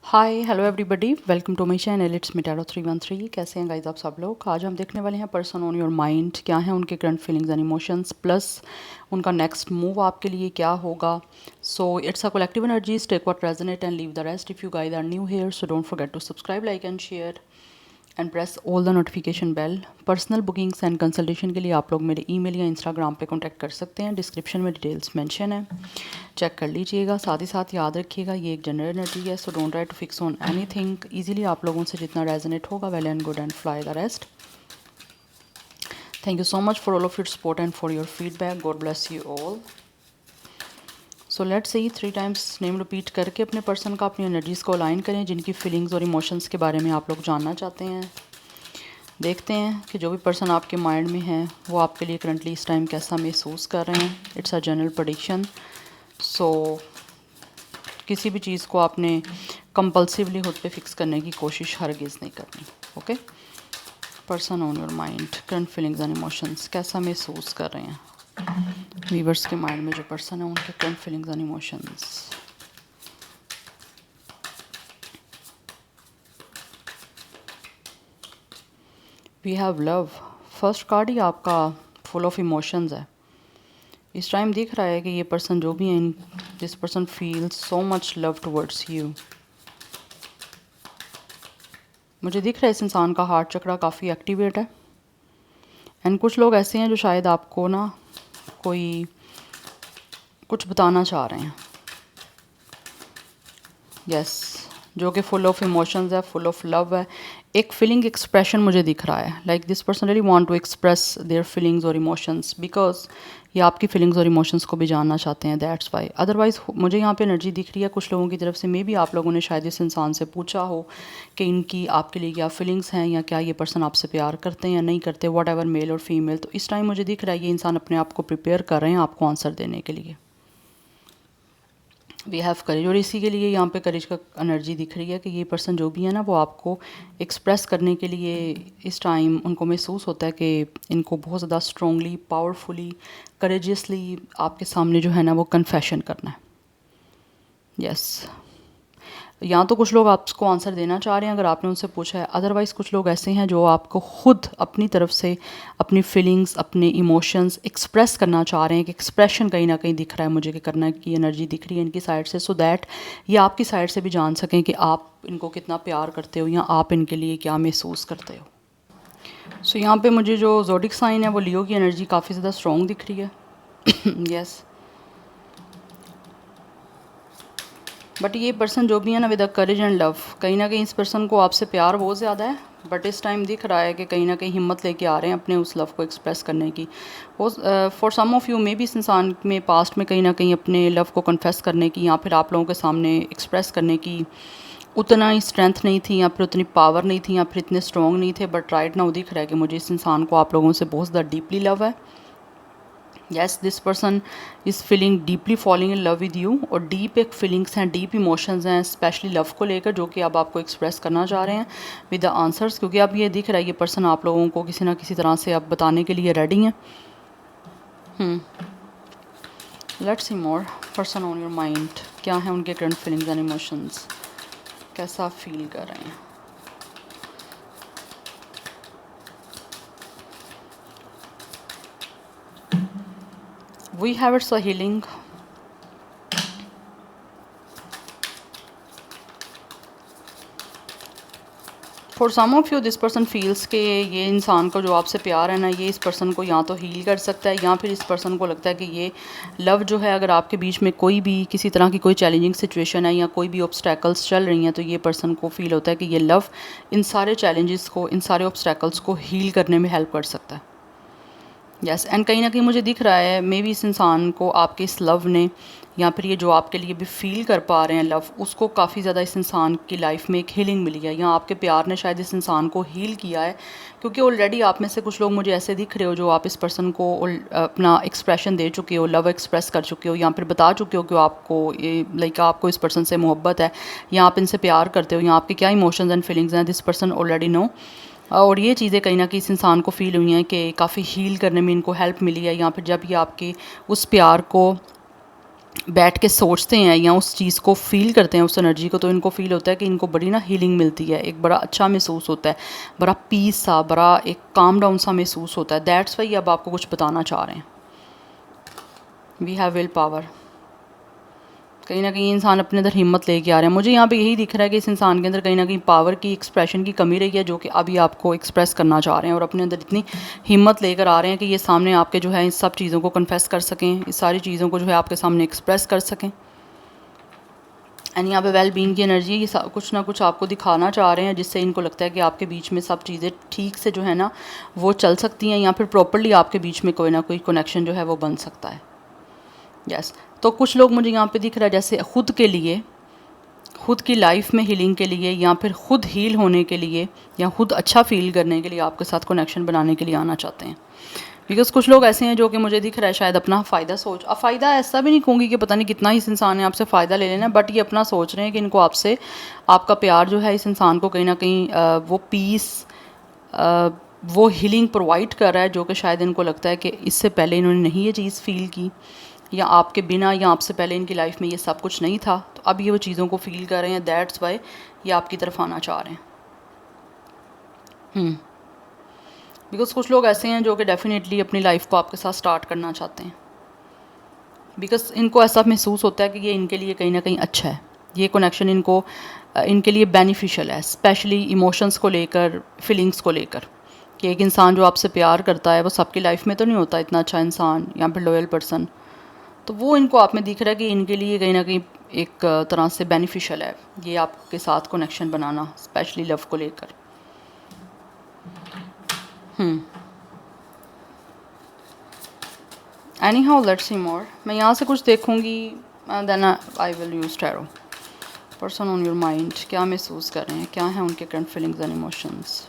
Hi hello everybody, welcome to my channel. It's me tarot 313। कैसे हैं guys आप सब लोग। आज हम देखने वाले हैं पर्सन ऑन योर माइंड, क्या है उनके current feelings and emotions, plus उनका नेक्स्ट मूव आपके लिए क्या होगा। So it's a collective energies, take what resonate and leave the rest. If you guys are new here so don't forget to subscribe, like and share and press all the notification bell. Personal bookings and consultation के लिए आप लोग मेरे email या Instagram पे contact कर सकते हैं, डिस्क्रिप्शन में डिटेल्स मेंशन है, चेक कर लीजिएगा। साथ ही साथ याद रखिएगा ये एक जनरल एनर्जी है, so don't try to fix on anything. Easily आप लोगों से जितना रेजोनेट होगा well and good and fly the rest. Thank you so much for all of your support and for your feedback. God bless you all. So let's see 3 times name repeat करके अपने person का, अपनी energies को align करें जिनकी feelings और emotions के बारे में आप लोग जानना चाहते हैं। देखते हैं कि जो भी पर्सन आपके माइंड में है वो आपके लिए करंटली इस टाइम कैसा महसूस कर रहे हैं। इट्स अ जनरल प्रेडिक्शन, सो किसी भी चीज़ को आपने कंपल्सिवली खुद पे फिक्स करने की कोशिश हरगिज़ नहीं करनी। Okay, person on your mind, current feelings and emotions कैसा महसूस कर रहे हैं। वीवर्स के माइंड में जो पर्सन है उनके current feelings and emotions. We have love. First card ही आपका फुल ऑफ इमोशंस है। इस टाइम दिख रहा है कि ये पर्सन जो भी है, this person feels so much love towards you. मुझे दिख रहा है इस इंसान का हार्ट चक्रा काफ़ी एक्टिवेट है। एंड कुछ लोग ऐसे हैं जो शायद आपको ना कोई कुछ बताना चाह रहे हैं। यस, जो कि फुल ऑफ इमोशंस है, फुल ऑफ लव है। एक फीलिंग एक्सप्रेशन मुझे दिख रहा है, like this person really want to express their feelings और इमोशंस, बिकॉज ये आपकी फीलिंग्स और इमोशंस को भी जानना चाहते हैं, दैट्स वाई। अदरवाइज मुझे यहाँ पे एनर्जी दिख रही है कुछ लोगों की तरफ से, मे बी आप लोगों ने शायद इस इंसान से पूछा हो कि इनकी आपके लिए क्या फीलिंग्स हैं, या क्या ये पर्सन आपसे प्यार करते हैं या नहीं करते, वट एवर मेल और फीमेल। तो इस टाइम मुझे दिख रहा है ये इंसान अपने आप को प्रिपेयर कर रहे हैं आपको आंसर देने के लिए। वी हैव करेज, और इसी के लिए यहाँ पे करेज का एनर्जी दिख रही है कि ये पर्सन जो भी है ना वो आपको एक्सप्रेस करने के लिए इस टाइम उनको महसूस होता है कि इनको बहुत ज़्यादा स्ट्रॉन्गली, पावरफुली, करेजियसली आपके सामने जो है ना वो कन्फेशन करना है। यस, या तो कुछ लोग आपको आंसर देना चाह रहे हैं अगर आपने उनसे पूछा है, अदरवाइज़ कुछ लोग ऐसे हैं जो आपको खुद अपनी तरफ से अपनी फीलिंग्स, अपने इमोशंस एक्सप्रेस करना चाह रहे हैं। कि एक्सप्रेशन कहीं ना कहीं दिख रहा है मुझे कि करने की एनर्जी दिख रही है इनकी साइड से, सो दैट ये आपकी साइड से भी जान सकें कि आप इनको कितना प्यार करते हो या आप इनके लिए क्या महसूस करते हो। सो यहाँ पे मुझे जो ज़ोडिक साइन है वो लियो की एनर्जी काफ़ी ज़्यादा स्ट्रॉन्ग दिख रही है। यस, बट ये पर्सन जो भी है ना with the courage and love, कहीं ना कहीं इस पर्सन को आपसे प्यार बहुत ज़्यादा है, बट इस टाइम दिख रहा है कि कहीं ना कहीं हिम्मत लेके आ रहे हैं अपने उस लव को एक्सप्रेस करने की। For some of you maybe इस इंसान में पास्ट में कहीं ना कहीं अपने लव को कन्फेस करने की या फिर आप लोगों के सामने एक्सप्रेस करने की उतना ही स्ट्रेंथ नहीं थी, या फिर उतनी पावर नहीं थी, या फिर इतने स्ट्रॉन्ग नहीं थे। बट राइट नाउ दिख रहा है कि मुझे इस इंसान को आप लोगों से बहुत ज़्यादा डीपली लव है। Yes, this person is feeling deeply falling in love with you, और डीप एक फीलिंग्स हैं, डीप इमोशंस हैं स्पेशली लव को लेकर, जो कि अब आपको एक्सप्रेस करना चाह रहे हैं विद द आंसर्स। क्योंकि अब ये दिख रहा है ये पर्सन आप लोगों को किसी ना किसी तरह से अब बताने के लिए रेडी हैं। Let's see more, person on your mind, क्या है उनके करंट फीलिंग्स एंड इमोशंस, कैसा फील कर रहे हैं। We have it's a healing. For some of you this person feels के ये इंसान को जो आपसे प्यार है ना, ये इस पर्सन को या तो हील कर सकता है, या फिर इस पर्सन को लगता है कि ये लव जो है, अगर आपके बीच में कोई भी किसी तरह की कोई चैलेंजिंग सिचुएशन है या कोई भी ऑब्स्टैकल्स चल रही हैं, तो ये पर्सन को फील होता है कि ये लव इन सारे चैलेंजेस को, इन सारे ऑब्स्टैकल्स को हील करने में हेल्प कर सकता है। यस, एंड कहीं ना कहीं मुझे दिख रहा है मे बी इस इंसान को आपके इस लव ने, या फिर ये जो आपके लिए भी फील कर पा रहे हैं लव, उसको काफ़ी ज़्यादा इस इंसान की लाइफ में एक हीलिंग मिली है, या आपके प्यार ने शायद इस इंसान को हील किया है। क्योंकि ऑलरेडी आप में से कुछ लोग मुझे ऐसे दिख रहे हो जो आप इस पर्सन को अपना एक्सप्रेशन दे चुके हो, लव एक्सप्रेस कर चुके हो, या फिर बता चुके हो कि आपको ये लाइक आपको इस पर्सन से मोहब्बत है, या आप इनसे प्यार करते हो, या आपके क्या इमोशंस एंड फीलिंग्स हैं, दिस पर्सन ऑलरेडी नो। और ये चीज़ें कहीं ना कहीं इस इंसान को फील हुई हैं कि काफ़ी हील करने में इनको हेल्प मिली है, या फिर जब ये आपके उस प्यार को बैठ के सोचते हैं या उस चीज़ को फ़ील करते हैं, उस एनर्जी को, तो इनको फ़ील होता है कि इनको बड़ी ना हीलिंग मिलती है, एक बड़ा अच्छा महसूस होता है, बड़ा पीस सा, बड़ा एक काम डाउन सा महसूस होता है। दैट्स वाई अब आपको कुछ बताना चाह रहे हैं। We have will power. कहीं ना कहीं इंसान अपने अंदर हिम्मत लेके आ रहे हैं। मुझे यहाँ पे यही दिख रहा है कि इस इंसान के अंदर कहीं ना कहीं पावर की, एक्सप्रेशन की कमी रही है, जो कि अभी आपको एक्सप्रेस करना चाह रहे हैं, और अपने अंदर इतनी हिम्मत लेकर आ रहे हैं कि ये सामने आपके जो है इस सब चीज़ों को कन्फेस कर सकें, इस सारी चीज़ों को जो है आपके सामने एक्सप्रेस कर सकें। एंड यहाँ पे वेल बीइंग की एनर्जी, ये कुछ ना कुछ आपको दिखाना चाह रहे हैं, जिससे इनको लगता है कि आपके बीच में सब चीज़ें ठीक से जो है ना वो चल सकती हैं, या फिर प्रॉपरली आपके बीच में कोई ना कोई कनेक्शन जो है वो बन सकता है। यस तो कुछ लोग मुझे यहाँ पे दिख रहा है जैसे खुद के लिए, खुद की लाइफ में हीलिंग के लिए, या फिर खुद हील होने के लिए, या खुद अच्छा फील करने के लिए आपके साथ कनेक्शन बनाने के लिए आना चाहते हैं। बिकॉज कुछ लोग ऐसे हैं जो कि मुझे दिख रहा है शायद अपना फ़ायदा सोच, अब फ़ायदा ऐसा भी नहीं कहूँगी कि पता नहीं कितना ही इस इंसान ने आपसे फ़ायदा ले लेना, बट ये अपना सोच रहे हैं कि इनको आपसे, आपका प्यार जो है इस इंसान को कहीं ना कहीं वो पीस, वो हीलिंग प्रोवाइड कर रहा है, जो कि शायद इनको लगता है कि इससे पहले इन्होंने नहीं ये चीज़ फ़ील की, या आपके बिना या आपसे पहले इनकी लाइफ में ये सब कुछ नहीं था, तो अब ये वो चीज़ों को फ़ील कर रहे हैं। दैट्स वाई ये आपकी तरफ आना चाह रहे हैं। बिकॉज़ कुछ लोग ऐसे हैं जो कि डेफ़िनेटली अपनी लाइफ को आपके साथ स्टार्ट करना चाहते हैं, बिकॉज़ इनको ऐसा महसूस होता है कि ये इनके लिए कहीं ना कहीं अच्छा है, ये कनेक्शन इनको इनके लिए बेनिफिशियल है, स्पेशली इमोशंस को लेकर, फीलिंग्स को लेकर, कि एक इंसान जो आपसे प्यार करता है वो सबकी लाइफ में तो नहीं होता इतना अच्छा इंसान या फिर लॉयल पर्सन, तो वो इनको आप में दिख रहा है कि इनके लिए कहीं ना कहीं एक तरह से बेनिफिशियल है ये आपके साथ कनेक्शन बनाना, स्पेशली लव को लेकर। Anyhow let's see more. मैं यहाँ से कुछ देखूँगी, then I will use tarot. Person on your mind क्या महसूस कर रहे हैं, क्या है उनके current feelings and emotions.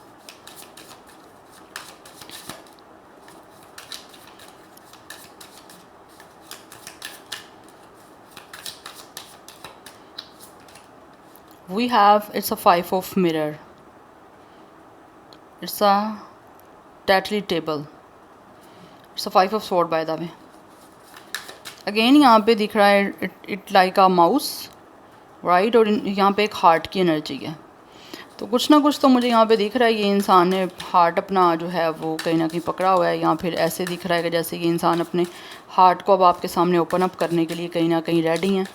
We have, it's a 5 of mirror, it's a deadly table, it's a 5 of sword by the way. Again यहाँ पे दिख रहा है it like a mouse, right, और यहाँ पे एक हार्ट की एनर्जी है, तो कुछ ना कुछ तो मुझे यहाँ पे दिख रहा है ये इंसान ने हार्ट अपना जो है वो कहीं ना कहीं पकड़ा हुआ है, या फिर ऐसे दिख रहा है कि जैसे ये इंसान अपने हार्ट को अब आपके सामने ओपन अप करने के लिए कहीं ना कहीं रेडी हैं।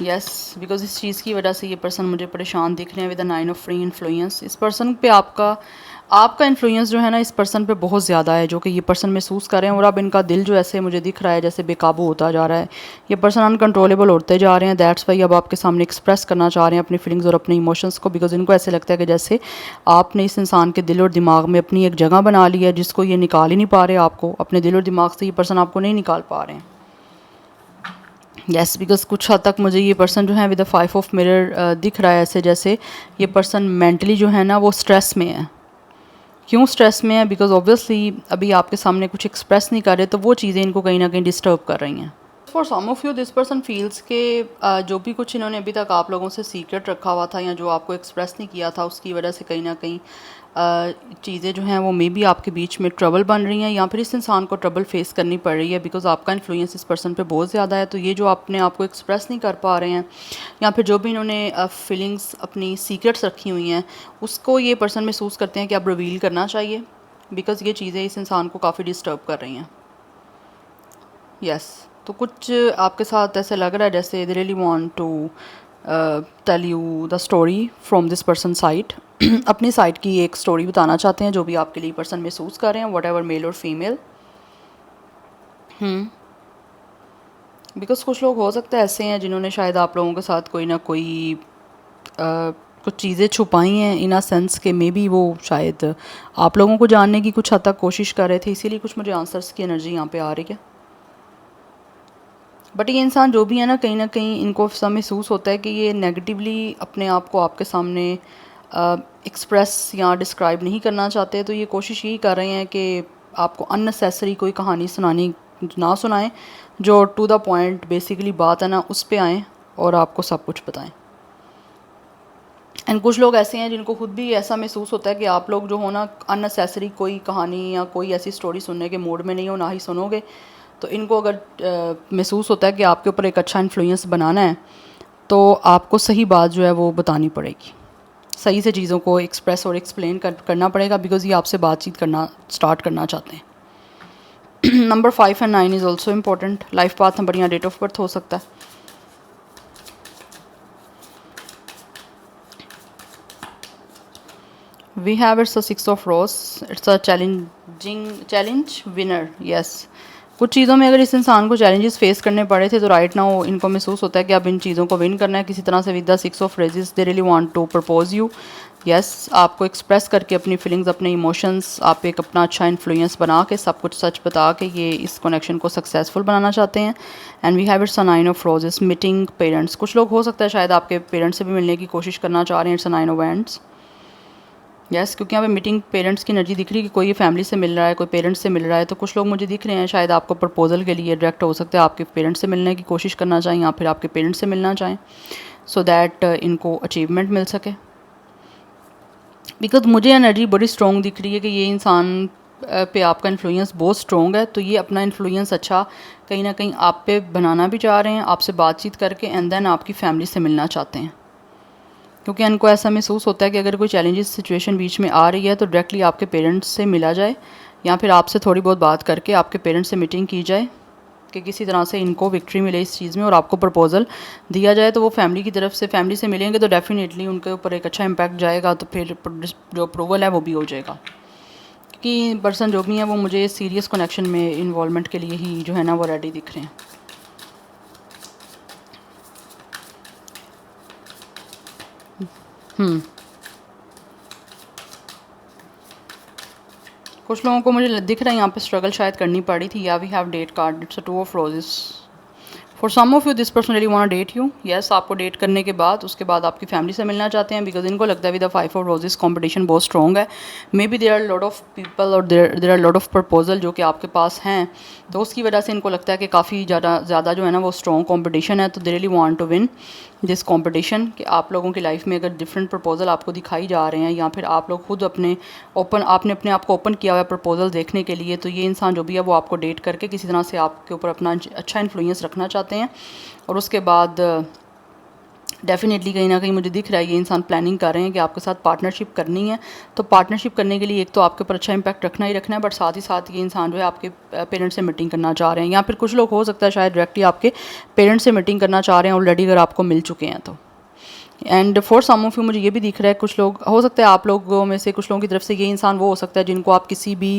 यस बिकॉज इस चीज़ की वजह से ये पर्सन मुझे परेशान दिख रहे हैं with the 9 of free influence. इस पर्सन पे आपका इन्फ्लुएंस जो है ना इस पर्सन पे बहुत ज़्यादा है, जो कि ये पर्सन महसूस कर रहे हैं, और अब इनका दिल जो ऐसे मुझे दिख रहा है जैसे बेकाबू होता जा रहा है, ये पर्सन अनकंट्रोलेबल होते जा रहे हैं। दैट्स वाई अब आपके सामने एक्सप्रेस करना चाह रहे हैं अपनी फीलिंग्स और अपने इमोशंस को, बिकॉज इनको ऐसे लगता है कि जैसे आपने इस इंसान के दिल और दिमाग में अपनी एक जगह बना ली है जिसको ये निकाल ही नहीं पा रहे, आपको अपने दिल और दिमाग से ये पर्सन आपको नहीं निकाल पा रहे हैं। यस बिकॉज कुछ हद तक मुझे ये पर्सन जो है विद द 5 ऑफ मिरर दिख रहा है ऐसे जैसे ये पर्सन मेंटली जो है ना वो स्ट्रेस में है। क्यों स्ट्रेस में है? बिकॉज ऑब्वियसली अभी आपके सामने कुछ एक्सप्रेस नहीं कर रहे, तो वो चीज़ें इनको कहीं ना कहीं डिस्टर्ब कर रही हैं। For some of you this person feels के जो भी कुछ इन्होंने अभी तक आप लोगों से सीक्रेट रखा हुआ था या जो आपको एक्सप्रेस नहीं किया था, उसकी वजह से कहीं ना कहीं चीज़ें जो हैं वो मे बी आपके बीच में ट्रबल बन रही हैं, या फिर इस इंसान को ट्रबल फेस करनी पड़ रही है बिकॉज आपका इन्फ्लुएंस इस पर्सन पे बहुत ज़्यादा है। तो ये जो अपने आप को एक्सप्रेस नहीं कर पा रहे हैं, या फिर जो भी इन्होंने फीलिंग्स अपनी सीक्रेट्स रखी हुई हैं, उसको ये पर्सन महसूस करते हैं कि अब रिवील करना चाहिए, बिकॉज ये चीज़ें इस इंसान को काफ़ी डिस्टर्ब कर रही हैं। यस तो कुछ आपके साथ ऐसे लग रहा है जैसे they really want to tell you the story from this person side. अपनी साइड की एक स्टोरी बताना चाहते हैं जो भी आपके लिए पर्सन महसूस कर रहे हैं, वट एवर मेल और फीमेल। बिकॉज कुछ लोग हो सकते हैं ऐसे हैं जिन्होंने शायद आप लोगों के साथ कोई ना कोई कुछ चीज़ें छुपाई हैं, इन अ सेंस के मे बी वो शायद आप लोगों को जानने की कुछ हद तक कोशिश कर रहे थे, इसीलिए कुछ मुझे आंसर्स की एनर्जी यहाँ पे आ रही है। बट ये इंसान जो भी है ना कहीं इनको ऐसा महसूस होता है कि ये नेगेटिवली अपने आप को आपके सामने एक्सप्रेस या डिस्क्राइब नहीं करना चाहते, तो ये कोशिश यही कर रहे हैं कि आपको अननेसेसरी कोई कहानी सुनानी ना सुनाएं, जो टू द पॉइंट बेसिकली बात है ना उस पे आएँ और आपको सब कुछ बताएं। एंड कुछ लोग ऐसे हैं जिनको खुद भी ऐसा महसूस होता है कि आप लोग जो हो ना अननेसेसरी कोई कहानी या कोई ऐसी स्टोरी सुनने के मूड में नहीं हो, ना ही सुनोगे, तो इनको अगर महसूस होता है कि आपके ऊपर एक अच्छा इन्फ्लुएंस बनाना है तो आपको सही बात जो है वो बतानी पड़ेगी, सही से चीज़ों को एक्सप्रेस और एक्सप्लेन करना पड़ेगा, बिकॉज़ ये आपसे बातचीत करना स्टार्ट करना चाहते हैं। Number 5 and 9 is also important. Life path number या डेट ऑफ बर्थ हो सकता है। We have it's a 6 of rose, it's a challenge winner. Yes, कुछ चीज़ों में अगर इस इंसान को चैलेंजेस फेस करने पड़े थे तो राइट नाउ इनको महसूस होता है कि अब इन चीज़ों को विन करना है किसी तरह से। With the 6 of roses they really want to propose you. Yes, आपको एक्सप्रेस करके अपनी फीलिंग्स, अपने इमोशंस, आप एक अपना अच्छा इन्फ्लुएंस बना के, सब कुछ सच बता के ये इस कनेक्शन को सक्सेसफुल बनाना चाहते हैं। And we have it's a 9 of roses, meeting parents. कुछ लोग हो सकता है शायद आपके पेरेंट्स से भी मिलने की कोशिश करना चाह रहे हैं। It's a 9 of wands. Yes, क्योंकि यहाँ पे मीटिंग पेरेंट्स की एनर्जी दिख रही है कि कोई फैमिली से मिल रहा है, कोई पेरेंट्स से मिल रहा है। तो कुछ लोग मुझे दिख रहे हैं शायद आपको प्रपोजल के लिए डायरेक्ट हो सकता है आपके पेरेंट्स से मिलने की कोशिश करना चाहें या फिर आपके पेरेंट्स से मिलना चाहें, सो दैट इनको अचीवमेंट मिल सके। बिकॉज मुझे एनर्जी बड़ी स्ट्रॉन्ग दिख रही है कि ये इंसान पे आपका इन्फ्लुएंस बहुत स्ट्रॉन्ग है। तो ये अपना इन्फ्लुएंस अच्छा कहीं ना कहीं आप पे बनाना भी चाह रहे हैं, आपसे बातचीत करके, एंड देन आपकी फैमिली से मिलना चाहते हैं। क्योंकि इनको ऐसा महसूस होता है कि अगर कोई चैलेंजेस सिचुएशन बीच में आ रही है तो डायरेक्टली आपके पेरेंट्स से मिला जाए या फिर आपसे थोड़ी बहुत बात करके आपके पेरेंट्स से मीटिंग की जाए कि किसी तरह से इनको विक्ट्री मिले इस चीज़ में और आपको प्रपोजल दिया जाए। तो वो फैमिली की तरफ से, फैमिली से मिलेंगे तो डेफिनेटली उनके ऊपर एक अच्छा इम्पैक्ट जाएगा, तो फिर जो अप्रूवल है वो भी हो जाएगा। क्योंकि पर्सन जो भी है वो मुझे सीरियस कनेक्शन में इन्वॉल्वमेंट के लिए ही जो है ना वो रेडी दिख रहे हैं। कुछ लोगों को मुझे दिख रहा है यहाँ पे स्ट्रगल शायद करनी पड़ी थी। Yeah we have date card, it's a 2 of roses. For some of you this person really want date you. Yes, आपको डेट करने के बाद उसके बाद आपकी फैमिली से मिलना चाहते हैं, बिकॉज इनको लगता है with the 5 of roses competition बहुत स्ट्रॉन्ग है। Maybe there are lot of people और there are lot of proposal जो कि आपके पास हैं, तो उसकी वजह से इनको लगता है कि काफ़ी ज़्यादा जो है ना वो स्ट्रॉन्ग कंपटीशन है। तो they really want to win this competition. कि आप लोगों की लाइफ में अगर डिफरेंट प्रपोजल आपको दिखाई जा रहे हैं या फिर आप लोग खुद आपने अपने आप को ओपन किया हुआ है प्रपोजल देखने के लिए, तो ये इंसान जो भी है वो आपको डेट करके किसी तरह से आपके ऊपर अपना अच्छा इन्फ्लुएंस रखना चाहते हैं। और उसके बाद डेफिनेटली कहीं ना कहीं मुझे दिख रहा है ये इंसान प्लानिंग कर रहे हैं कि आपके साथ पार्टनरशिप करनी है। तो पार्टनरशिप करने के लिए एक तो आपके ऊपर अच्छा इंपैक्ट रखना ही रखना है, बट साथ ही साथ ये इंसान जो है आपके पेरेंट्स से मीटिंग करना चाह रहे हैं। या फिर कुछ लोग हो सकता है शायद डायरेक्टली आपके पेरेंट्स से मीटिंग करना चाह रहे हैं ऑलरेडी, अगर आपको मिल चुके हैं तो। And for some of you मुझे ये भी दिख रहा है, कुछ लोग हो सकता है आप लोगों में से कुछ लोगों की तरफ से ये इंसान वो हो सकता है जिनको आप किसी भी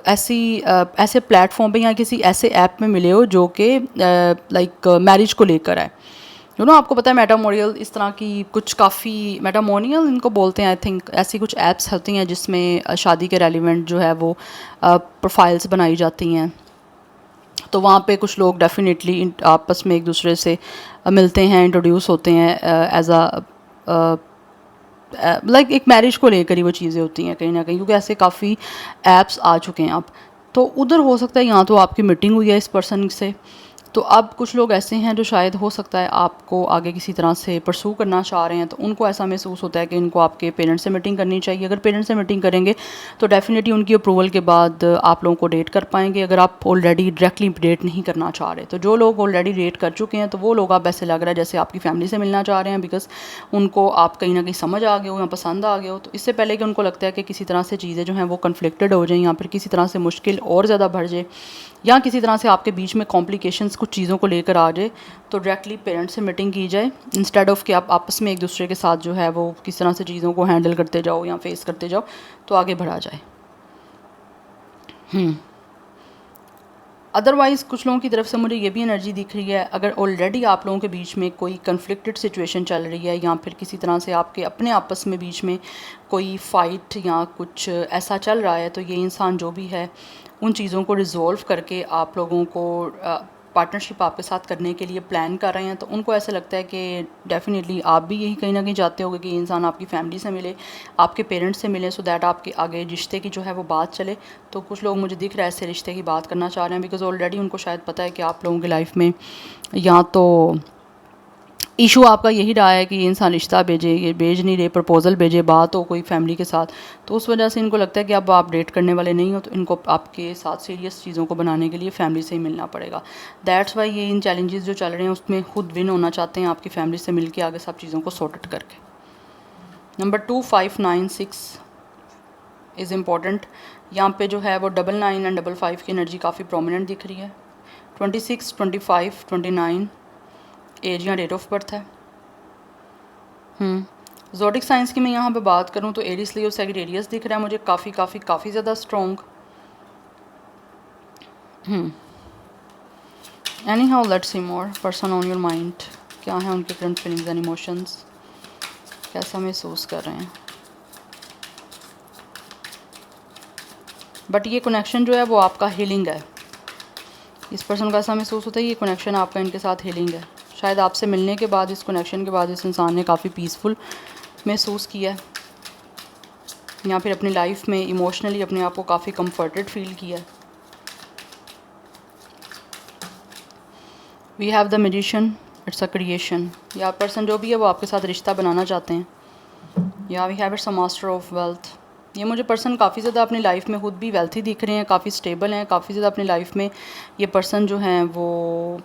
ऐसे प्लेटफॉर्म पे या किसी ऐसे ऐप में मिले हो जो कि लाइक मैरिज को लेकर है। आपको पता है मैटामोरियल, इस तरह की कुछ काफ़ी मैटामोनियल इनको बोलते हैं आई थिंक, ऐसी कुछ ऐप्स होती हैं जिसमें शादी के रेलिवेंट जो है वो प्रोफाइल्स बनाई जाती हैं। तो वहाँ पे कुछ लोग डेफिनेटली आपस में एक दूसरे से मिलते हैं, इंट्रोड्यूस होते हैं एज अ लाइक एक मैरिज को लेकर ही वो चीज़ें होती हैं कहीं ना कहीं, क्योंकि ऐसे काफ़ी ऐप्स आ चुके हैं अब। तो उधर हो सकता है यहाँ तो आपकी मीटिंग हुई है इस पर्सन से, तो अब कुछ लोग ऐसे हैं जो शायद हो सकता है आपको आगे किसी तरह से परसू करना चाह रहे हैं। तो उनको ऐसा महसूस होता है कि इनको आपके पेरेंट्स से मीटिंग करनी चाहिए। अगर पेरेंट्स से मीटिंग करेंगे तो डेफिनेटली उनकी अप्रूवल के बाद आप लोगों को डेट कर पाएंगे, अगर आप ऑलरेडी डायरेक्टली डेट नहीं करना चाह रहे। तो जो लोग ऑलरेडी डेट कर चुके हैं तो वो लोग आप ऐसे लग रहा है जैसे आपकी फैमिली से मिलना चाह रहे हैं, बिकॉज उनको आप कहीं ना कहीं समझ आ गए हो या पसंद आ गए हो। तो इससे पहले कि उनको लगता है कि किसी तरह से चीज़ें जो हैं वो कन्फ्लिक्टेड हो जाएँ या फिर किसी तरह से मुश्किल और ज़्यादा बढ़ जाए या किसी तरह से आपके बीच में कॉम्प्लिकेशंस कुछ चीज़ों को लेकर आ जाए, तो डायरेक्टली पेरेंट्स से मीटिंग की जाए इंस्टेड ऑफ कि आप आपस में एक दूसरे के साथ जो है वो किस तरह से चीज़ों को हैंडल करते जाओ या फेस करते जाओ तो आगे बढ़ा जाए। अदरवाइज़ कुछ लोगों की तरफ से मुझे ये भी एनर्जी दिख रही है, अगर ऑलरेडी आप लोगों के बीच में कोई कन्फ्लिक्टेड सिचुएशन चल रही है या फिर किसी तरह से आपके अपने आपस में बीच में कोई फ़ाइट या कुछ ऐसा चल रहा है, तो ये इंसान जो भी है उन चीज़ों को रिजॉल्व करके आप लोगों को पार्टनरशिप आपके साथ करने के लिए प्लान कर रहे हैं। तो उनको ऐसा लगता है कि डेफिनेटली आप भी यही कहीं ना कहीं चाहते होगे कि इंसान आपकी फैमिली से मिले, आपके पेरेंट्स से मिले, सो दैट आपके आगे रिश्ते की जो है वो बात चले। तो कुछ लोग मुझे दिख रहा है ऐसे रिश्ते की बात करना चाह रहे हैं, बिकॉज ऑलरेडी उनको शायद पता है कि आप लोगों की लाइफ में या तो इशू आपका यही रहा है कि ये इंसान रिश्ता भेजे, ये भेज नहीं रहे, प्रपोज़ल भेजे, बात हो कोई फैमिली के साथ, तो उस वजह से इनको लगता है कि अब आप डेट करने वाले नहीं हो, तो इनको आपके साथ सीरियस चीज़ों को बनाने के लिए फैमिली से ही मिलना पड़ेगा। दैट्स वाई ये इन चैलेंजेस जो चल रहे हैं उसमें खुद विन होना चाहते हैं, आपकी फैमिली से मिल के आगे सब चीज़ों को सॉर्ट आउट करके। Number 2596 is important. यहाँ पे जो है वो 99 एंड 55 की एनर्जी काफ़ी प्रोमिनेंट दिख रही है। 26, 25, 29 एज या डेट ऑफ बर्थ है। ज़ोडिक साइंस की मैं यहाँ पे बात करूँ तो एरिस लियो सैजिटेरियस दिख रहा है मुझे काफ़ी ज़्यादा strong. Any how let's see more person on your mind, क्या है उनके करंट फीलिंग्स एंड इमोशंस, कैसा महसूस कर रहे हैं। बट ये कनेक्शन जो है वो आपका हीलिंग है। इस पर्सन का ऐसा महसूस होता है ये कनेक्शन आपका इनके साथ हीलिंग है। शायद आपसे मिलने के बाद, इस कनेक्शन के बाद इस इंसान ने काफ़ी पीसफुल महसूस किया है, या फिर अपनी लाइफ में इमोशनली अपने आप को काफ़ी कंफर्टेड फील किया है। We have the magician, it's a creation. Yeah person जो भी है वो आपके साथ रिश्ता बनाना चाहते हैं। Yeah we have it's a master of wealth. ये मुझे पर्सन काफ़ी ज़्यादा अपनी लाइफ में खुद भी वेल्थी दिख रहे हैं, काफ़ी स्टेबल हैं, काफ़ी ज़्यादा अपनी लाइफ में ये पर्सन जो हैं वो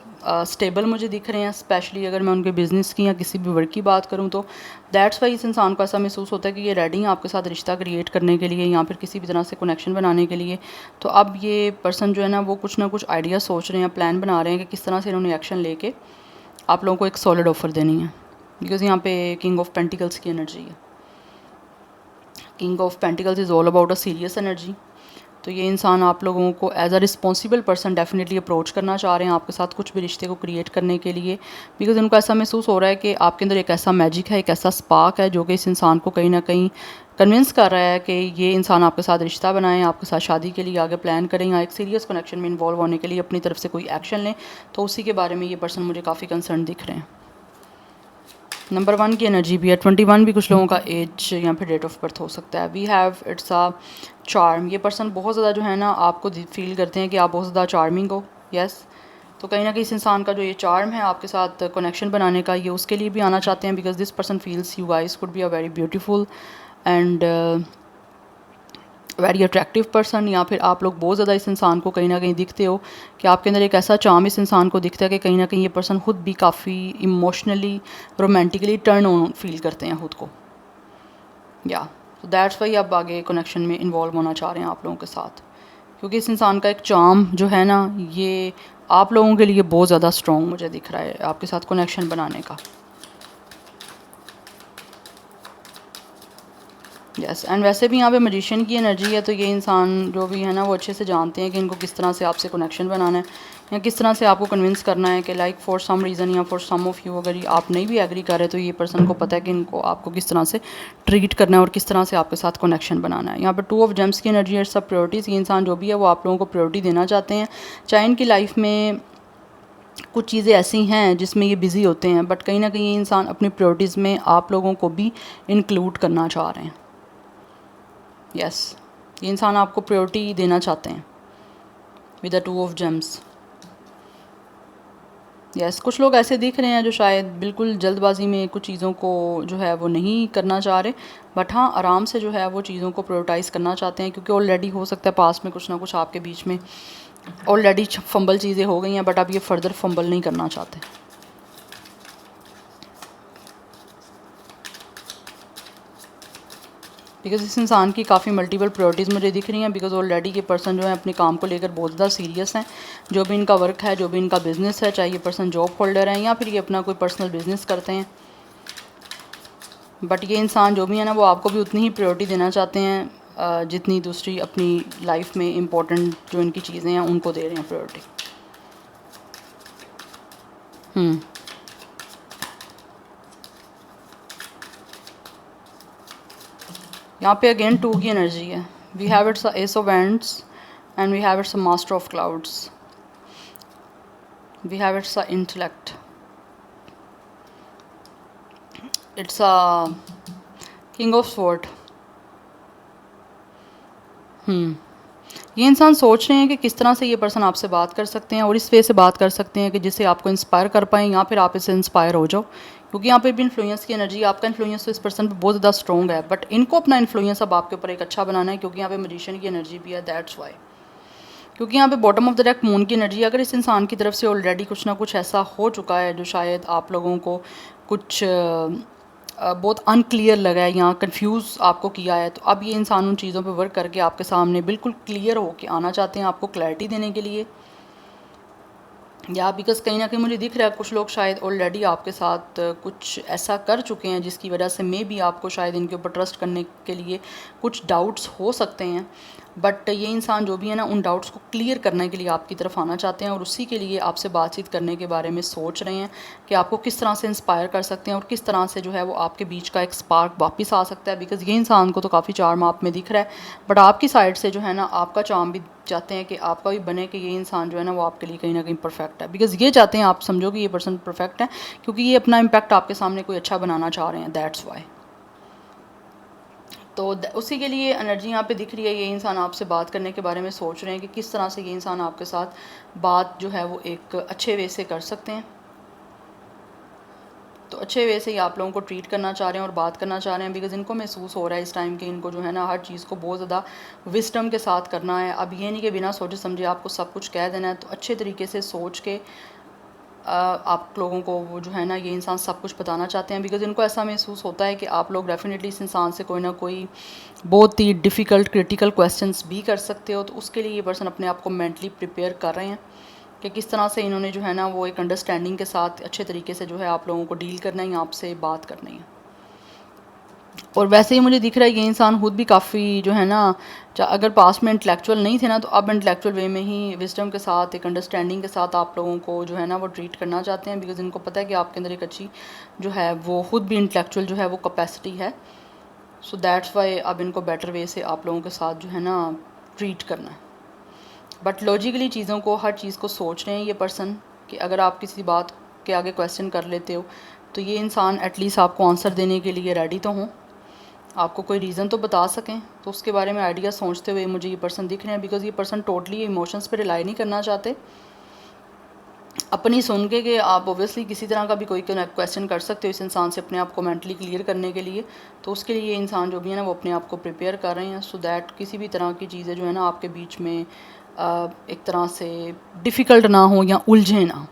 स्टेबल मुझे दिख रहे हैं। स्पेशली अगर मैं उनके बिज़नेस की या किसी भी वर्क की बात करूँ तो दैट्स वाई इस इंसान को ऐसा महसूस होता है कि ये रेडी हैं आपके साथ रिश्ता क्रिएट करने के लिए या फिर किसी भी तरह से कनेक्शन बनाने के लिए। तो अब ये पर्सन जो है ना वो कुछ ना कुछ आइडिया सोच रहे हैं, प्लान बना रहे हैं कि किस तरह से इन्होंने एक्शन लेके आप लोगों को एक सॉलिड ऑफर देनी है। बिकॉज़ यहाँ पे किंग ऑफ पेंटिकल्स की एनर्जी है। King of pentacles is all about a serious energy. तो ये इंसान आप लोगों को as a responsible person definitely approach करना चाह रहे हैं आपके साथ कुछ भी रिश्ते को क्रिएट करने के लिए। बिकॉज उनको ऐसा महसूस हो रहा है कि आपके अंदर एक ऐसा मैजिक है, एक ऐसा स्पार्क है जो कि इस इंसान को कहीं ना कहीं कन्विंस कर रहा है कि ये इंसान आपके साथ रिश्ता बनाएं, आपके साथ शादी के लिए आगे प्लान करें या एक सीरियस कनेक्शन में इन्वॉल्व होने के लिए अपनी तरफ से कोई एक्शन लें। तो उसी के बारे में ये पर्सन मुझे काफ़ी कंसर्न दिख रहे हैं। नंबर 1 की एनर्जी भी है। 21 भी कुछ लोगों का एज या फिर डेट ऑफ बर्थ हो सकता है। We have it's a charm. ये पर्सन बहुत ज़्यादा जो है ना आपको फील करते हैं कि आप बहुत ज़्यादा चार्मिंग हो। यस, तो कहीं ना कहीं इस इंसान का जो ये चार्म है आपके साथ कनेक्शन बनाने का, ये उसके लिए भी आना चाहते हैं। Because this person feels you guys could be a very beautiful and very attractive person. या फिर आप लोग बहुत ज़्यादा इस इंसान को कहीं ना कहीं दिखते हो कि आपके अंदर एक ऐसा चार्म इस इंसान को दिखता है कि कहीं ना कहीं ये पर्सन खुद भी काफ़ी emotionally romantically turn on feel करते हैं खुद को। या तो दैट्स वाई आप आगे कनेक्शन में इन्वॉल्व होना चाह रहे हैं आप लोगों के साथ, क्योंकि इस इंसान का एक चार्म जो है ना ये आप लोगों के लिए बहुत ज़्यादा स्ट्रॉन्ग मुझे दिख रहा है आपके साथ कनेक्शन बनाने का। यस, एंड वैसे भी यहाँ पे मैजिशियन की एनर्जी है। तो ये इंसान जो भी है ना वो अच्छे से जानते हैं कि इनको किस तरह से आपसे कनेक्शन बनाना है या किस तरह से आपको कन्विंस करना है कि लाइक फॉर सम रीज़न या फॉर सम ऑफ यू अगर आप नहीं भी एग्री कर रहे तो ये पर्सन को पता है कि इनको आपको किस तरह से ट्रीट करना है और किस तरह से आपके साथ कनेक्शन बनाना है। यहाँ पर 2 ऑफ जेम्स की एनर्जी है, सब प्रायोरिटीज़। ये इंसान जो भी है वो आप लोगों को प्रायोरिटी देना चाहते हैं, चाहे इनकी लाइफ में कुछ चीज़ें ऐसी हैं जिसमें ये बिज़ी होते हैं, बट कहीं ना कहीं ये इंसान अपनी प्रायोरिटीज़ में आप लोगों को भी इंक्लूड करना चाह रहे हैं। यस, ये इंसान आपको प्रायोरिटी देना चाहते हैं with the 2 of James. Yes, कुछ लोग ऐसे दिख रहे हैं जो शायद बिल्कुल जल्दबाजी में कुछ चीज़ों को जो है वो नहीं करना चाह रहे, बट हाँ आराम से जो है वो चीज़ों को प्रायोरिटाइज़ करना चाहते हैं, क्योंकि ऑलरेडी हो सकता है पास में कुछ ना कुछ आपके बीच में ऑलरेडी फंबल चीज़ें हो गई हैं, बट अब ये फर्दर फंबल नहीं करना चाहते। बिकॉज इस इंसान की काफ़ी मल्टीपल प्रायोरिटीज़ मुझे दिख रही हैं। बिकॉज ऑलरेडी ये पर्सन जो है अपने काम को लेकर बहुत ज़्यादा सीरियस हैं। जो भी इनका वर्क है, जो भी इनका बिज़नेस है, चाहे ये पर्सन जॉब होल्डर हैं या फिर ये अपना कोई पर्सनल बिज़नेस करते हैं, बट ये इंसान जो भी है ना वो आपको भी उतनी ही प्रायोरिटी देना चाहते हैं जितनी दूसरी अपनी लाइफ में इम्पोर्टेंट जो इनकी चीज़ें हैं उनको दे रहे हैं प्रायोरिटी। यहाँ पे अगेन 2 की एनर्जी है। We have it's ace of wands and we have it's master of clouds. We have it's intellect. It's a king of sword. ये इंसान सोच रहे हैं कि किस तरह से ये पर्सन आपसे बात कर सकते हैं और इस वे से बात कर सकते हैं कि जिससे आपको इंस्पायर कर पाएँ या फिर आप इससे इंस्पायर हो जाओ, क्योंकि यहाँ पे भी इन्फ्लुएंस की एनर्जी, आपका इन्फ्लुएंस तो इस पर्सन पे बहुत ज़्यादा स्ट्रॉन्ग है, बट इनको अपना इन्फ्लुएंस अब आपके ऊपर एक अच्छा बनाना है, क्योंकि यहाँ पे मैजिशियन की एनर्जी भी है, दैट्स वाई। क्योंकि यहाँ पे bottom of the deck moon की एनर्जी, अगर इस इंसान की तरफ से ऑलरेडी कुछ ना कुछ ऐसा हो चुका है जो शायद आप लोगों को कुछ बहुत अनक्लियर लगा है या कंफ्यूज आपको किया है, तो अब ये इंसान उन चीज़ों पे वर्क करके आपके सामने बिल्कुल क्लियर होके आना चाहते हैं, आपको क्लैरिटी देने के लिए। या बिकॉज कहीं ना कहीं मुझे दिख रहा है कुछ लोग शायद ऑलरेडी आपके साथ कुछ ऐसा कर चुके हैं जिसकी वजह से मे बी आपको शायद इनके ऊपर ट्रस्ट करने के लिए कुछ डाउट्स हो सकते हैं, बट ये इंसान जो भी है ना उन डाउट्स को क्लियर करने के लिए आपकी तरफ आना चाहते हैं और उसी के लिए आपसे बातचीत करने के बारे में सोच रहे हैं कि आपको किस तरह से इंस्पायर कर सकते हैं और किस तरह से जो है वो आपके बीच का एक स्पार्क वापस आ सकता है। बिकॉज़ ये इंसान को तो काफ़ी चार्म आप में दिख रहा है, बट आपकी साइड से जो है ना आपका चार्म भी चाहते हैं कि आपका भी बने कि ये इंसान जो है ना वो आपके लिए कहीं ना कहीं परफेक्ट है। बिकॉज़ ये चाहते हैं आप समझो कि ये पर्सन परफेक्ट है, क्योंकि ये अपना इम्पैक्ट आपके सामने कोई अच्छा बनाना चाह रहे हैं, दैट्स वाई। तो उसी के लिए एनर्जी यहाँ पे दिख रही है। ये इंसान आपसे बात करने के बारे में सोच रहे हैं कि किस तरह से ये इंसान आपके साथ बात जो है वो एक अच्छे वे से कर सकते हैं। तो अच्छे वे से ही आप लोगों को ट्रीट करना चाह रहे हैं और बात करना चाह रहे हैं, बिकॉज़ इनको महसूस हो रहा है इस टाइम के इनको जो है ना हर चीज़ को बहुत ज़्यादा विस्डम के साथ करना है। अब ये नहीं कि बिना सोचे समझे आपको सब कुछ कह देना है, तो अच्छे तरीके से सोच के आप लोगों को वो जो है ना ये इंसान सब कुछ बताना चाहते हैं, बिकॉज़ इनको ऐसा महसूस होता है कि आप लोग डेफिनेटली इस इंसान से कोई ना कोई बहुत ही डिफ़िकल्ट क्रिटिकल क्वेश्चंस भी कर सकते हो। तो उसके लिए ये पर्सन अपने आप को मेंटली प्रिपेयर कर रहे हैं कि किस तरह से इन्होंने जो है ना वो एक अंडरस्टैंडिंग के साथ अच्छे तरीके से जो है आप लोगों को डील करना है, आपसे बात करनी है। और वैसे ही मुझे दिख रहा है ये इंसान खुद भी काफ़ी जो है ना अगर पास्ट में इंटेलेक्चुअल नहीं थे ना, तो अब इंटेलेक्चुअल वे में ही विजडम के साथ एक अंडरस्टैंडिंग के साथ आप लोगों को जो है ना वो ट्रीट करना चाहते हैं, बिकॉज़ इनको पता है कि आपके अंदर एक अच्छी जो है वो खुद भी इंटेलेक्चुअल जो है वो कैपेसिटी है। सो दैट्स वाई अब इनको बेटर वे से आप लोगों के साथ जो है ना ट्रीट करना है। बट लॉजिकली चीज़ों को हर चीज़ को सोच रहे हैं ये पर्सन कि अगर आप किसी बात के आगे क्वेश्चन कर लेते हो तो ये इंसान एटलीस्ट आपको आंसर देने के लिए रेडी तो हों, आपको कोई रीज़न तो बता सकें। तो उसके बारे में आइडिया सोचते हुए मुझे ये पर्सन दिख रहे हैं, बिकॉज़ ये पर्सन टोटली इमोशंस पे रिलाई नहीं करना चाहते। अपनी सुन के कि आप ओब्वियसली किसी तरह का भी कोई क्वेश्चन कर सकते हो इस इंसान से अपने आप को मेंटली क्लियर करने के लिए, तो उसके लिए ये इंसान जो भी है ना वो अपने आप को प्रिपेयर कर रहे हैं, सो दैट किसी भी तरह की चीज़ें जो है ना आपके बीच में एक तरह से डिफ़िकल्ट ना हो या उलझे ना,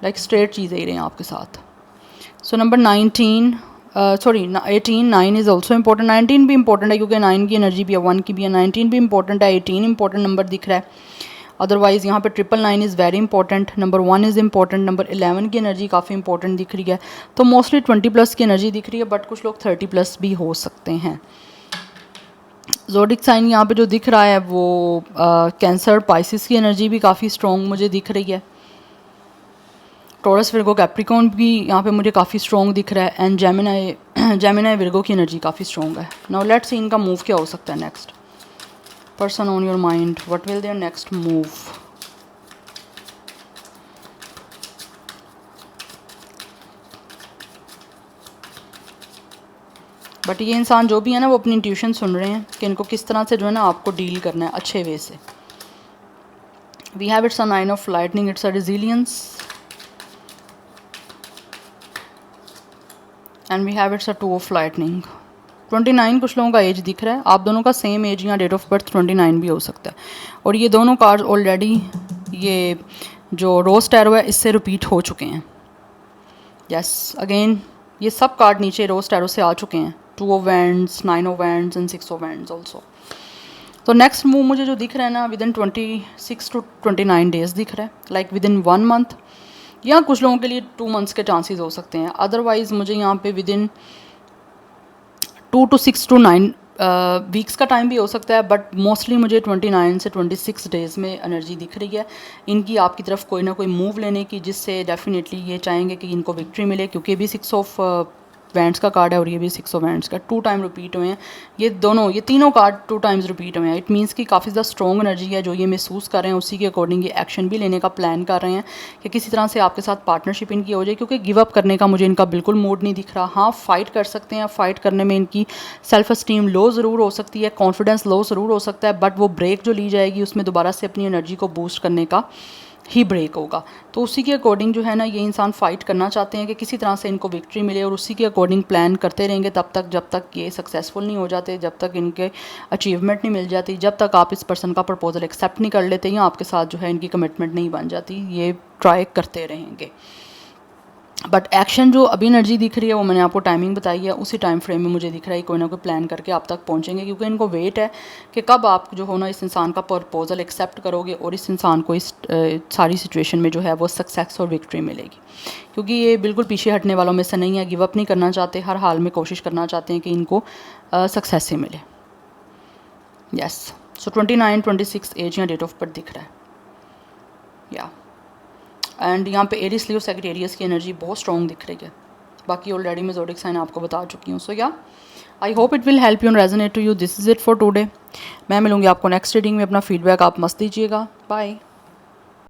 लाइक स्ट्रेट चीज़ें ही रहें आपके साथ। So number 19 sorry 18 9 is also important. 19 भी इंपॉर्टेंट है क्योंकि 9 की एनर्जी भी है, 1 की भी है, 19 भी इंपॉर्टेंट है, 18 इंपॉर्टेंट नंबर दिख रहा है। अदरवाइज़ यहाँ पे 999 is very important, number 1 is important, number 11 की एनर्जी काफ़ी इंपॉर्टेंट दिख रही है। तो मोस्टली 20 प्लस की एनर्जी दिख रही है, बट कुछ लोग 30 प्लस भी हो सकते हैं। ज़ोडिक साइन यहाँ पे जो दिख रहा है वो कैंसर पाइसिस की एनर्जी भी काफ़ी स्ट्रॉन्ग मुझे दिख रही है। टॉरस विर्गो कैप्रिकॉर्न भी यहाँ पे मुझे काफ़ी स्ट्रॉन्ग दिख रहा है, एंड जेमिनाई विर्गो की एनर्जी काफ़ी स्ट्रॉन्ग है। नाउ लेट्स सी इनका मूव क्या हो सकता है next. Person on your mind, what will their next move. But ये इंसान जो भी है ना वो अपनी इंट्यूशन सुन रहे हैं कि इनको किस तरह से जो है ना आपको डील करना है अच्छे वे से। We have it's a 9 of lightning, it's a resilience, and we have it's a 2 of lightning. 29 कुछ लोगों का एज दिख रहा है, आप दोनों का सेम एज या डेट ऑफ बर्थ 29 भी हो सकता है। और ये दोनों कार्ड ऑलरेडी ये जो रोज टैरो है इससे रिपीट हो चुके हैं। यस अगेन ये सब कार्ड नीचे रोज टैरो से आ चुके हैं, 2 of wands, 9 of wands and 6 of wands also. तो नेक्स्ट मूव मुझे जो दिख रहा है ना विद इन 26 to 29 डेज दिख रहा है, लाइक विद इन 1 मंथ, या कुछ लोगों के लिए 2 मंथ्स के चांसेस हो सकते हैं। अदरवाइज़ मुझे यहाँ पे with in 2 to 6 to 9 weeks का टाइम भी हो सकता है, बट मोस्टली मुझे 29 से 26 डेज़ में एनर्जी दिख रही है इनकी आपकी तरफ कोई ना कोई मूव लेने की, जिससे डेफिनेटली ये चाहेंगे कि इनको विक्ट्री मिले, क्योंकि भी 6 ऑफ वैंड्स का कार्ड है और ये भी 6 ऑफ वैंड्स का 2 टाइम रिपीट हुए हैं। ये तीनों कार्ड 2 टाइम्स रिपीट हुए हैं। इट मीन्स कि काफ़ी ज़्यादा स्ट्रॉन्ग एनर्जी है जो ये महसूस कर रहे हैं, उसी के अकॉर्डिंग ये एक्शन भी लेने का प्लान कर रहे हैं कि किसी तरह से आपके साथ पार्टनरशिप इनकी हो जाए, क्योंकि गिव अप करने का मुझे इनका बिल्कुल मूड नहीं दिख रहा। हाँ, फाइट कर सकते हैं, फाइट करने में इनकी सेल्फ एस्टीम लो ज़रूर हो सकती है, कॉन्फिडेंस लो ज़रूर हो सकता है, बट वो ब्रेक जो ली जाएगी उसमें दोबारा से अपनी एनर्जी को बूस्ट करने का ही ब्रेक होगा। तो उसी के अकॉर्डिंग जो है ना ये इंसान फ़ाइट करना चाहते हैं कि किसी तरह से इनको विक्ट्री मिले, और उसी के अकॉर्डिंग प्लान करते रहेंगे तब तक जब तक ये सक्सेसफुल नहीं हो जाते, जब तक इनके अचीवमेंट नहीं मिल जाती, जब तक आप इस पर्सन का प्रपोजल एक्सेप्ट नहीं कर लेते या आपके साथ जो है इनकी कमिटमेंट नहीं बन जाती, ये ट्राई करते रहेंगे। बट एक्शन जो अभी एनर्जी दिख रही है वो मैंने आपको टाइमिंग बताई है, उसी टाइम फ्रेम में मुझे दिख रहा है कोई ना कोई प्लान करके आप तक पहुंचेंगे, क्योंकि इनको वेट है कि कब आप जो हो ना इस इंसान का प्रपोजल एक्सेप्ट करोगे और इस इंसान को इस सारी सिचुएशन में जो है वो सक्सेस और विक्ट्री मिलेगी। क्योंकि ये बिल्कुल पीछे हटने वालों में से नहीं है, गिव अप नहीं करना चाहते, हर हाल में कोशिश करना चाहते हैं कि इनको सक्सेस ही मिले। यस, सो 29, 26 एज या डेट ऑफ बर्थ दिख रहा है या एंड यहाँ पे एरिस लियो सेक्रेटेरियस की एनर्जी बहुत स्ट्रॉन्ग दिख रही है। बाकी ऑलरेडी मैं ज़ोडिक साइन आपको बता चुकी हूँ। So yeah I hope it will help you and resonate to you. This is it for today. मैं मिलूँगी आपको नेक्स्ट रीडिंग में। अपना फीडबैक आप मस्त दीजिएगा। बाय।